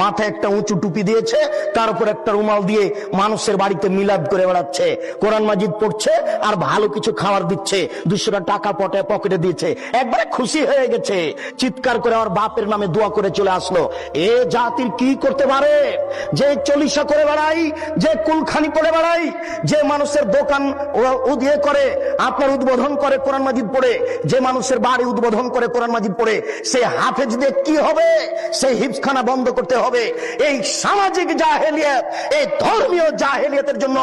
মাথায় একটা উঁচু টুপি দিয়েছে, তার উপর একটা রুমাল দিয়ে মানুষের বাড়িতে মিলাদ করে বেড়াচ্ছে, কোরআন মাজিদ পড়ছে আর ভালো কিছু খাবার দিচ্ছে, 200 টাকা পকেটে দিয়েছে, একবারে খুশি হয়ে গেছে, চিৎকার করে আমার বাপের নামে দোয়া করে চলে আসলো। এ জাতির কি করতে পারে? যে চলিসা করে বেড়াই, যে কুলখানি করে বেড়াই, যে মানুষের দোকান উদিয়ে করে আপনার উদ্বোধন করে কোরআন মাজিদ পড়ে, যে মানুষের বাড়ি উদ্বোধন করে কোরআন মাজিদ পড়ে, সে হাফেজ দিয়ে কি হবে? সেই হিফজখানা বন্ধ করতে হবে। এই সামাজিক জাহেলিয়াত, এই ধর্মীয় জাহেলিয়াতের জন্য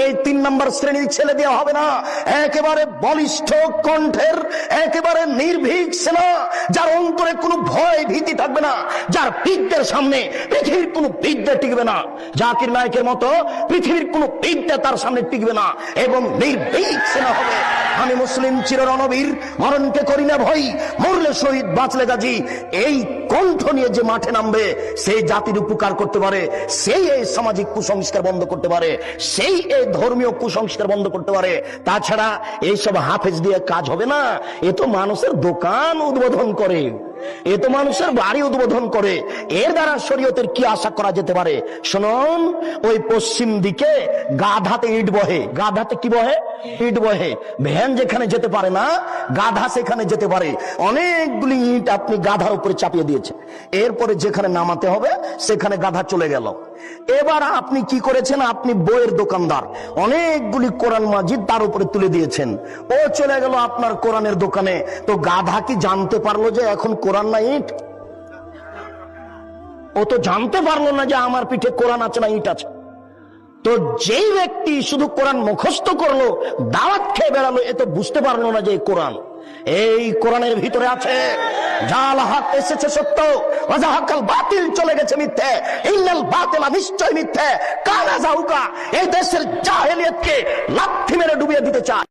এই 3 নম্বর শ্রেণীর ছেলে দেওয়া হবে না। একেবারে বলিষ্ঠ কণ্ঠের, একেবারে নির্ভীক সেনা, যার অন্তরে কোনো ভয় ভীতি থাকবে না, যার বিদ্যের সামনে পৃথিবীর কোনো বিদ্যা টিকবে না, জাকির নায়কের মতো পৃথিবীর কোনো বিদ্যা তার সামনে টিকবে না, এবং নির্ভীক সেনা হবে। আমি মুসলিম চির রণবীর, মরণকে করি না ভয়, মরলে শহীদ বাঁচলে গাজী। এই কণ্ঠ নিয়ে যে মাঠে নামবে, সেই জাতির উপকার করতে পারে, সেই এই সামাজিক কুসংস্কার বন্ধ করতে পারে, সেই এই ধর্মীয় কুসংস্কার বন্ধ করতে পারে। তাছাড়া এইসব হাফেজ দিয়ে কাজ হবে না। এ তো মানুষের দোকান উদ্বোধন করে, এ তো মানুষের বাড়ি উদ্বোধন করে, এর দ্বারা শরীয়তের কি আশা করা যেতে পারে? শুনুন, ওই পশ্চিম দিকে গাধাতে ইট বহে। গাধাতে কি বহে? ইট বহে। ভ্যান যেখানে যেতে পারে না, গাধা সেখানে যেতে পারে। অনেকগুলি ইট আপনি গাধার উপরে চাপিয়ে দিয়েছে, এরপরে যেখানে নামাতে হবে সেখানে গাধা চলে গেল। এবার আপনি কি করেছেন? আপনি বইয়ের দোকানদার, অনেকগুলি কোরআন মাজিদ তার উপরে তুলে দিয়েছেন, ও চলে গেল আপনার কোরআনের দোকানে। তো গাধা কি জানতে পারলো যে এখন কোরআন না ইট? ও তো জানতে পারলো না যে আমার পিঠে কোরআন আছে না ইট আছে। তো যেই ব্যক্তি শুধু কোরআন মুখস্থ করলো, দাওয়াত খেয়ে বেড়ালো, এ তো বুঝতে পারলো না যে কোরআন, এই কোরআনের ভিতরে আছে জাল হক এসেছে সত্য, ওয়াজাহাকাল বাতিল চলে গেছে মিথ্যে, ইন্নাল বাতিলা নিশ্চয় মিথ্যে, কানা যাউকা। এই দেশের জাহেলিয়াতকে লাথি মেরে ডুবিয়ে দিতে চায়।